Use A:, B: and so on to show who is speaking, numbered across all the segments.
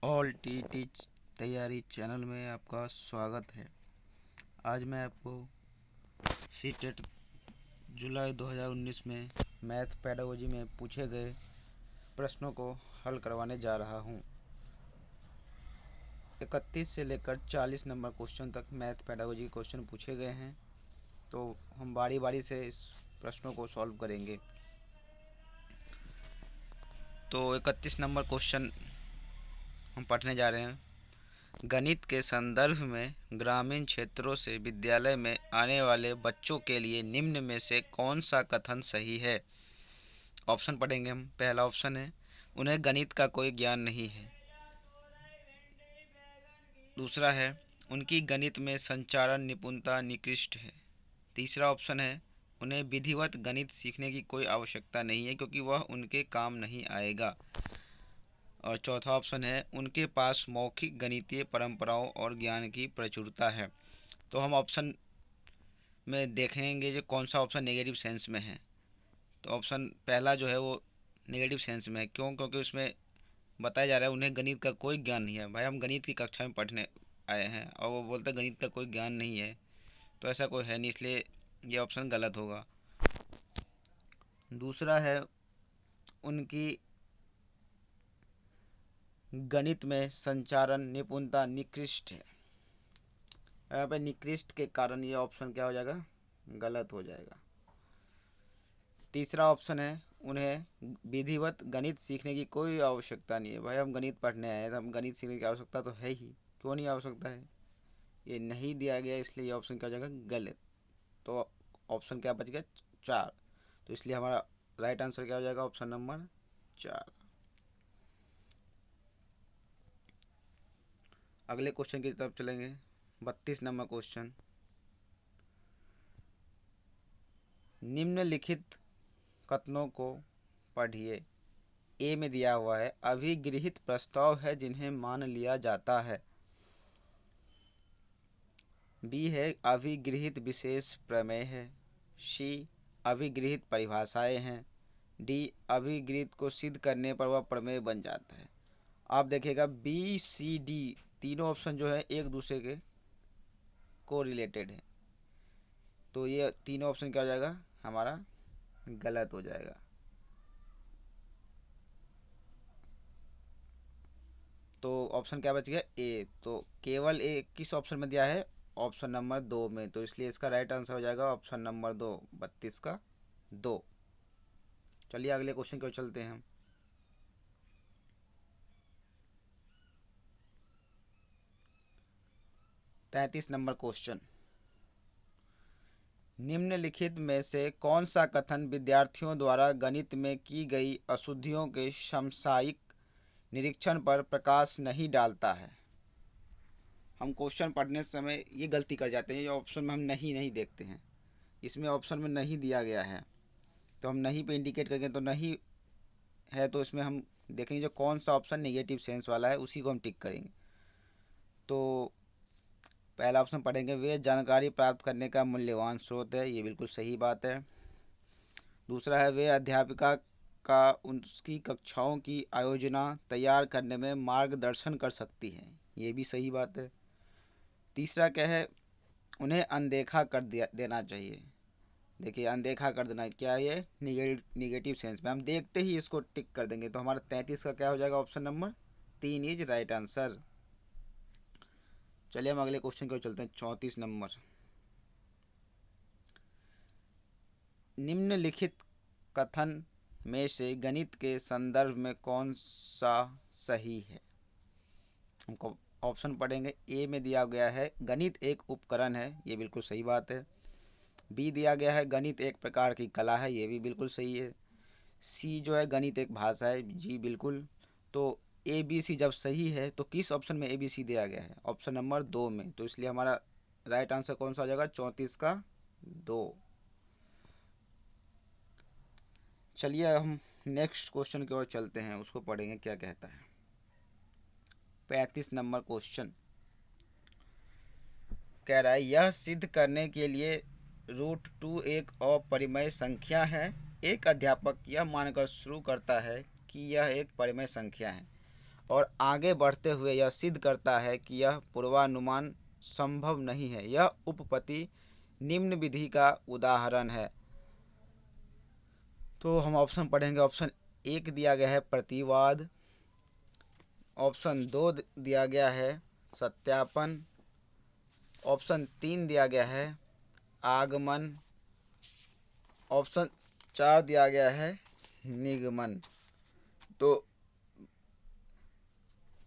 A: All T तैयारी channel में आपका स्वागत है। आज मैं आपको सी टेट जुलाई 2019 में मैथ पेडागोजी में पूछे गए प्रश्नों को हल करवाने जा रहा हूं। 31 से लेकर 40 नंबर क्वेश्चन तक मैथ पेडागोजी के क्वेश्चन पूछे गए हैं, तो हम बारी बारी से इस प्रश्नों को सॉल्व करेंगे। तो 31 नंबर क्वेश्चन हम पढ़ने जा रहे हैं। गणित के संदर्भ में ग्रामीण क्षेत्रों से विद्यालय में आने वाले बच्चों के लिए निम्न में से कौन सा कथन सही है। ऑप्शन पढ़ेंगे हम। पहला ऑप्शन है, उन्हें गणित का कोई ज्ञान नहीं है। दूसरा है, उनकी गणित में संचारण निपुणता निकृष्ट है। तीसरा ऑप्शन है, उन्हें विधिवत गणित सीखने की कोई आवश्यकता नहीं है क्योंकि वह उनके काम नहीं आएगा। और चौथा ऑप्शन है, उनके पास मौखिक गणितीय परंपराओं और ज्ञान की प्रचुरता है। तो हम ऑप्शन में देखेंगे जो कौन सा ऑप्शन नेगेटिव सेंस में है। तो ऑप्शन पहला जो है वो नेगेटिव सेंस में है। क्यों? क्योंकि उसमें बताया जा रहा है उन्हें गणित का कोई ज्ञान नहीं है। भाई, हम गणित की कक्षा में पढ़ने आए हैं और वो बोलते हैं गणित का कोई ज्ञान नहीं है, तो ऐसा कोई है नहीं, इसलिए ये ऑप्शन गलत होगा। दूसरा है, उनकी गणित में संचारण निपुणता निकृष्ट है। यहाँ पे निकृष्ट के कारण ये ऑप्शन क्या हो जाएगा? गलत हो जाएगा। तीसरा ऑप्शन है, उन्हें विधिवत गणित सीखने की कोई आवश्यकता नहीं है। भाई, हम गणित पढ़ने आए हैं तो हम गणित सीखने की आवश्यकता तो है ही, क्यों नहीं आवश्यकता है? ये नहीं दिया गया, इसलिए ये ऑप्शन क्या हो जाएगा? गलत। तो ऑप्शन क्या बच गया? 4। तो इसलिए हमारा राइट आंसर क्या हो जाएगा? Option number 4। अगले क्वेश्चन की तरफ चलेंगे। 32 नंबर क्वेश्चन। निम्नलिखित कथनों को पढ़िए। ए में दिया हुआ है, अभिगृहित प्रस्ताव है जिन्हें मान लिया जाता है। बी है, अभिगृहित विशेष प्रमेय है। सी, अभिगृहित परिभाषाएं हैं। डी, अभिगृहित को सिद्ध करने पर वह प्रमेय बन जाता है। आप देखिएगा बी सी डी तीनों ऑप्शन जो है एक दूसरे के को रिलेटेड है, तो ये तीनों ऑप्शन क्या हो जाएगा? हमारा गलत हो जाएगा। तो ऑप्शन क्या बच गया? ए। तो केवल ए किस ऑप्शन में दिया है? ऑप्शन नंबर 2 में, तो इसलिए इसका राइट आंसर हो जाएगा ऑप्शन नंबर 2, 32 का 2। चलिए अगले क्वेश्चन की ओर चलते हैं हम। तैंतीस नंबर क्वेश्चन। निम्नलिखित में से कौन सा कथन विद्यार्थियों द्वारा गणित में की गई अशुद्धियों के समसामयिक निरीक्षण पर प्रकाश नहीं डालता है? हम क्वेश्चन पढ़ने समय ये गलती कर जाते हैं, ये ऑप्शन में हम नहीं नहीं देखते हैं। इसमें ऑप्शन में नहीं दिया गया है, तो हम नहीं पे इंडिकेट करेंगे, तो नहीं है तो इसमें हम देखेंगे जो कौन सा ऑप्शन नेगेटिव सेंस वाला है उसी को हम टिक करेंगे। तो पहला ऑप्शन पढ़ेंगे, वे जानकारी प्राप्त करने का मूल्यवान स्रोत है। ये बिल्कुल सही बात है। दूसरा है, वे अध्यापिका का उसकी कक्षाओं की आयोजना तैयार करने में मार्गदर्शन कर सकती हैं। ये भी सही बात है। तीसरा क्या है, उन्हें अनदेखा कर देना चाहिए। देखिए, अनदेखा कर देना क्या है? ये निगेटिव सेंस में हम देखते ही इसको टिक कर देंगे, तो हमारा 33 का क्या हो जाएगा? Option number 3 is right answer. चलिए हम अगले क्वेश्चन की ओर चलते हैं। 34 नंबर। निम्नलिखित कथन में से गणित के संदर्भ में कौन सा सही है? हमको ऑप्शन पढ़ेंगे। ए में दिया गया है, गणित एक उपकरण है। ये बिल्कुल सही बात है। बी दिया गया है, गणित एक प्रकार की कला है। ये भी बिल्कुल सही है। सी जो है, गणित एक भाषा है। जी बिल्कुल। तो ए बी सी जब सही है तो किस ऑप्शन में ए बी सी दिया गया है? ऑप्शन नंबर 2 में, तो इसलिए हमारा राइट आंसर कौन सा हो जाएगा? 34 का 2। चलिए हम नेक्स्ट क्वेश्चन की ओर चलते हैं, उसको पढ़ेंगे क्या कहता है। 35 नंबर क्वेश्चन कह रहा है, यह सिद्ध करने के लिए √2 एक अपरिमेय संख्या है। एक अध्यापक यह मानकर शुरू करता है कि यह एक परिमेय संख्या है। और आगे बढ़ते हुए यह सिद्ध करता है कि यह पूर्वानुमान संभव नहीं है। यह उपपत्ति निम्न विधि का उदाहरण है। तो हम ऑप्शन पढ़ेंगे। ऑप्शन 1 दिया गया है प्रतिवाद, ऑप्शन 2 दिया गया है सत्यापन, ऑप्शन 3 दिया गया है आगमन, ऑप्शन 4 दिया गया है निगमन। तो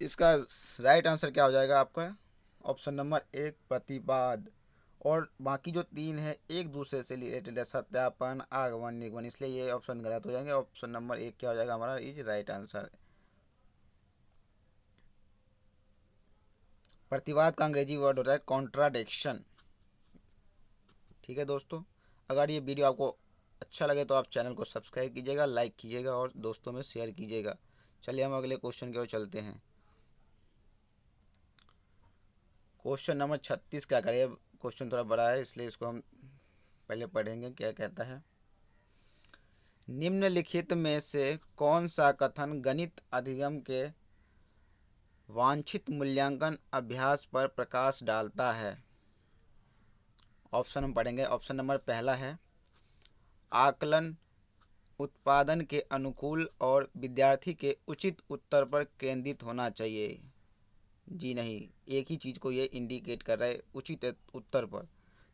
A: इसका राइट आंसर क्या हो जाएगा आपका? ऑप्शन नंबर 1 प्रतिवाद, और बाकी जो 3 है एक दूसरे से रिलेटेड है, सत्यापन, आगमन, निगमन, इसलिए ये ऑप्शन गलत हो जाएंगे। ऑप्शन नंबर 1 क्या हो जाएगा हमारा? Is right answer. प्रतिवाद का अंग्रेजी वर्ड होता है कॉन्ट्राडिक्शन। ठीक है दोस्तों, अगर ये वीडियो आपको अच्छा लगे तो आप चैनल को सब्सक्राइब कीजिएगा, लाइक कीजिएगा और दोस्तों में शेयर कीजिएगा। चलिए हम अगले क्वेश्चन की ओर चलते हैं। क्वेश्चन नंबर 36 क्या करें? क्वेश्चन थोड़ा बड़ा है इसलिए इसको हम पहले पढ़ेंगे। क्या कहता है? निम्नलिखित में से कौन सा कथन गणित अधिगम के वांछित मूल्यांकन अभ्यास पर प्रकाश डालता है? ऑप्शन हम पढ़ेंगे। ऑप्शन नंबर पहला है आकलन उत्पादन के अनुकूल और विद्यार्थी के उचित उत्तर पर केंद्रित होना चाहिए। जी नहीं, एक ही चीज़ को ये इंडिकेट कर रहा है, उचित उत्तर पर,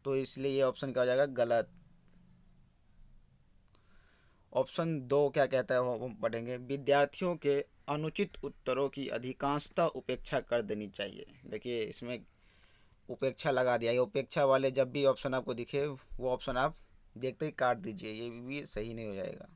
A: तो इसलिए ये ऑप्शन क्या हो जाएगा? गलत। ऑप्शन 2 क्या कहता है वो हम पढ़ेंगे। विद्यार्थियों के अनुचित उत्तरों की अधिकांशतः उपेक्षा कर देनी चाहिए। देखिए इसमें उपेक्षा लगा दिया है। उपेक्षा वाले जब भी ऑप्शन आपको दिखे वो ऑप्शन आप देखते ही काट दीजिए, ये भी सही नहीं हो जाएगा।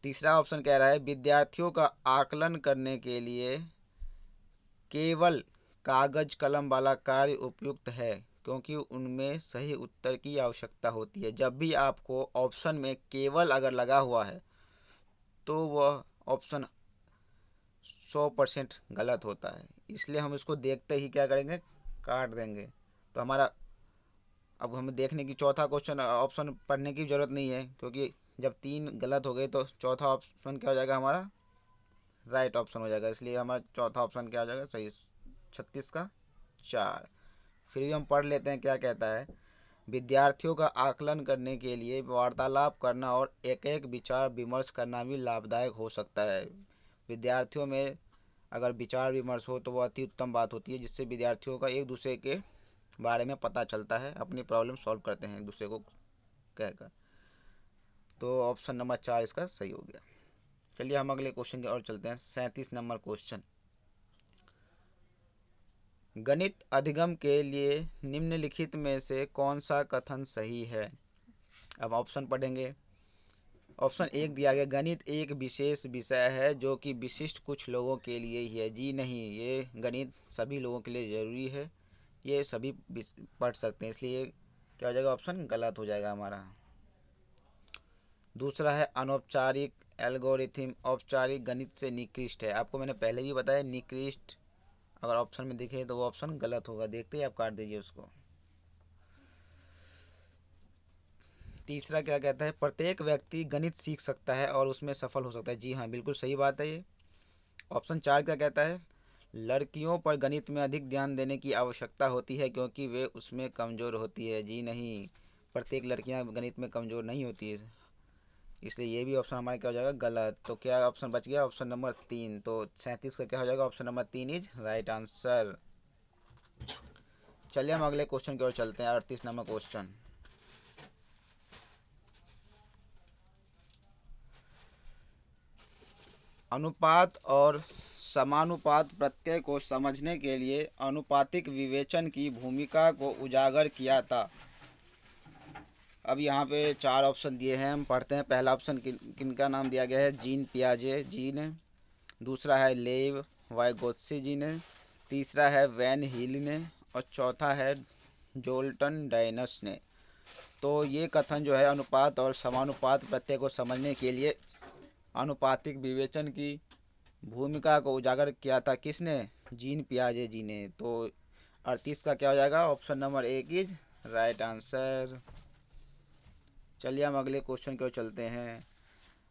A: तीसरा ऑप्शन कह रहा है विद्यार्थियों का आकलन करने के लिए केवल कागज कलम वाला कार्य उपयुक्त है, क्योंकि उनमें सही उत्तर की आवश्यकता होती है। जब भी आपको ऑप्शन में केवल अगर लगा हुआ है तो वह ऑप्शन 100% गलत होता है, इसलिए हम इसको देखते ही क्या करेंगे? काट देंगे। तो हमारा अब हमें देखने की चौथा क्वेश्चन ऑप्शन पढ़ने की ज़रूरत नहीं है, क्योंकि जब 3 गलत हो गए तो चौथा ऑप्शन क्या हो जाएगा हमारा? राइट ऑप्शन हो जाएगा। इसलिए हमारा चौथा ऑप्शन क्या हो जाएगा? सही, 36 का 4। फिर भी हम पढ़ लेते हैं क्या कहता है। विद्यार्थियों का आकलन करने के लिए वार्तालाप करना और एक एक विचार विमर्श करना भी लाभदायक हो सकता है। विद्यार्थियों में अगर विचार विमर्श हो तो वह अति उत्तम बात होती है, जिससे विद्यार्थियों का एक दूसरे के बारे में पता चलता है, अपनी प्रॉब्लम सॉल्व करते हैं एक दूसरे को कहकर। तो ऑप्शन नंबर 4 इसका सही हो गया। चलिए हम अगले क्वेश्चन की ओर चलते हैं। 37 नंबर क्वेश्चन, गणित अधिगम के लिए निम्नलिखित में से कौन सा कथन सही है? अब ऑप्शन पढ़ेंगे। ऑप्शन 1 दिया गया गणित एक विशेष विषय है जो कि विशिष्ट कुछ लोगों के लिए ही है। जी नहीं, ये गणित सभी लोगों के लिए ज़रूरी है, ये सभी पढ़ सकते हैं, इसलिए क्या हो जाएगा? ऑप्शन गलत हो जाएगा हमारा। दूसरा है अनौपचारिक एल्गोरिथम औपचारिक गणित से निकृष्ट है। आपको मैंने पहले भी बताया निकृष्ट अगर ऑप्शन में दिखे तो वो ऑप्शन गलत होगा, देखते ही आप काट दीजिए उसको। तीसरा क्या कहता है? प्रत्येक व्यक्ति गणित सीख सकता है और उसमें सफल हो सकता है। जी हाँ, बिल्कुल सही बात है ये। ऑप्शन 4 क्या कहता है? लड़कियों पर गणित में अधिक ध्यान देने की आवश्यकता होती है क्योंकि वे उसमें कमज़ोर होती है। जी नहीं, प्रत्येक लड़कियां गणित में कमज़ोर नहीं होती है, इसलिए ये भी ऑप्शन हमारा क्या हो जाएगा? गलत। तो क्या ऑप्शन बच गया? Option number 3। तो 37 का क्या हो जाएगा? Option number 3 is right answer. चलिए हम अगले क्वेश्चन की ओर चलते हैं। 38 नंबर क्वेश्चन, अनुपात और समानुपात प्रत्यय को समझने के लिए अनुपातिक विवेचन की भूमिका को उजागर किया था। अब यहाँ पे 4 ऑप्शन दिए हैं, हम पढ़ते हैं। पहला ऑप्शन किनका नाम दिया गया है? जीन पियाजे जी ने। दूसरा है लेव वाइगोत्स्की जी ने। तीसरा है वैन हील ने। और चौथा है जोल्टन डायनस ने। तो ये कथन जो है अनुपात और समानुपात प्रत्यय को समझने के लिए अनुपातिक विवेचन की भूमिका को उजागर किया था किसने? जीन पियाजे जी ने। तो 38 का क्या हो जाएगा? Option number 1 is right answer. चलिए हम अगले क्वेश्चन की ओर चलते हैं।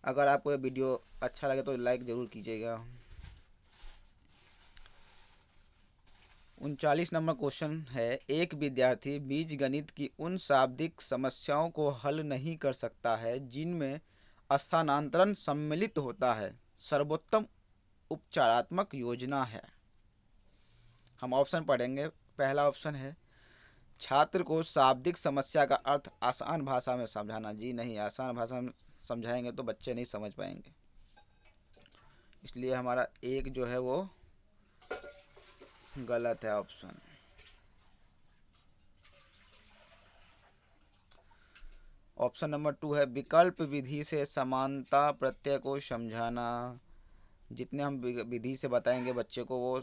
A: अगर आपको ये वीडियो अच्छा लगे तो लाइक ज़रूर कीजिएगा। 39 नंबर क्वेश्चन है, एक विद्यार्थी बीजगणित की उन शाब्दिक समस्याओं को हल नहीं कर सकता है जिनमें स्थानांतरण सम्मिलित होता है, सर्वोत्तम उपचारात्मक योजना है। हम ऑप्शन पढ़ेंगे। पहला ऑप्शन है, छात्र को शाब्दिक समस्या का अर्थ आसान भाषा में समझाना। जी नहीं, आसान भाषा में समझाएंगे तो बच्चे नहीं समझ पाएंगे, इसलिए हमारा एक जो है वो गलत है ऑप्शन। ऑप्शन नंबर 2 है, विकल्प विधि से समानता प्रत्यय को समझाना। जितने हम विधि से बताएंगे बच्चे को, वो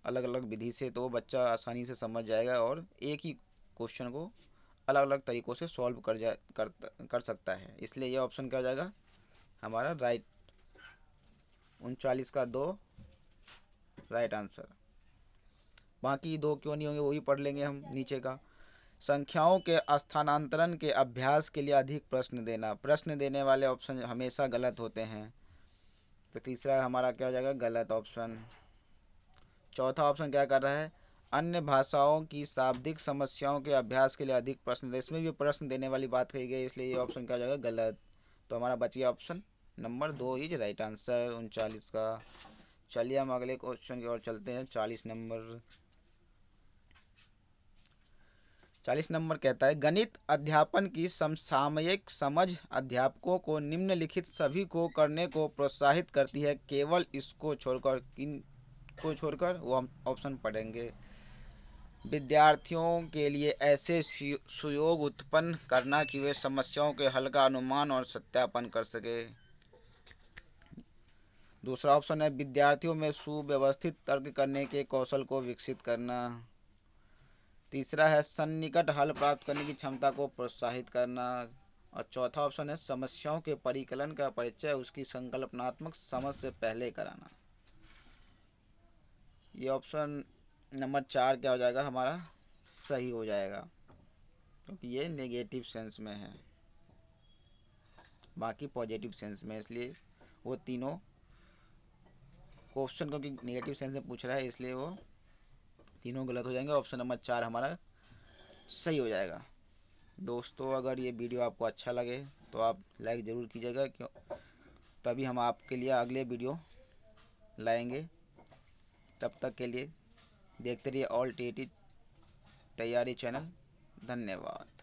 A: अलग अलग विधि से, तो वो बच्चा आसानी से समझ जाएगा और एक ही क्वेश्चन को अलग अलग तरीक़ों से सॉल्व कर सकता है। इसलिए ये ऑप्शन क्या हो जाएगा हमारा राइट। 39 का 2 राइट आंसर। बाकी दो क्यों नहीं होंगे वो भी पढ़ लेंगे हम नीचे का। संख्याओं के स्थानांतरण के अभ्यास के लिए अधिक प्रश्न देना। प्रश्न देने वाले ऑप्शन हमेशा गलत होते हैं, तो तीसरा हमारा क्या हो जाएगा गलत ऑप्शन। चौथा ऑप्शन क्या कर रहा है, अन्य भाषाओं की शाब्दिक समस्याओं के अभ्यास के लिए अधिक प्रश्न दे। इसमें भी प्रश्न देने वाली बात कही गई, इसलिए ये ऑप्शन क्या हो जाएगा गलत। तो हमारा बच गया option number 2 is right answer 39 का। चलिए हम अगले क्वेश्चन की ओर चलते हैं। 40 नंबर 40 नंबर कहता है, गणित अध्यापन की समसामयिक समझ अध्यापकों को निम्नलिखित सभी को करने को प्रोत्साहित करती है, केवल इसको छोड़कर। किन को छोड़कर, वो हम ऑप्शन पढ़ेंगे। विद्यार्थियों के लिए ऐसे सुयोग उत्पन्न करना कि वे समस्याओं के हल का अनुमान और सत्यापन कर सके। दूसरा ऑप्शन है, विद्यार्थियों में सुव्यवस्थित तर्क करने के कौशल को विकसित करना। तीसरा है, सन्निकट हल प्राप्त करने की क्षमता को प्रोत्साहित करना। और चौथा ऑप्शन है, समस्याओं के परिकलन का परिचय उसकी संकल्पनात्मक समझ से पहले कराना। ये ऑप्शन नंबर 4 क्या हो जाएगा हमारा सही हो जाएगा, क्योंकि ये नेगेटिव सेंस में है, बाकी पॉजिटिव सेंस में। इसलिए वो तीनों क्वेश्चन क्योंकि नेगेटिव सेंस में पूछ रहा है, इसलिए वो तीनों गलत हो जाएंगे। ऑप्शन नंबर 4 हमारा सही हो जाएगा। दोस्तों, अगर ये वीडियो आपको अच्छा लगे तो आप लाइक ज़रूर कीजिएगा, क्यों तभी हम आपके लिए अगले वीडियो लाएंगे। तब तक के लिए देखते रहिए ऑल टीटी तैयारी चैनल। धन्यवाद।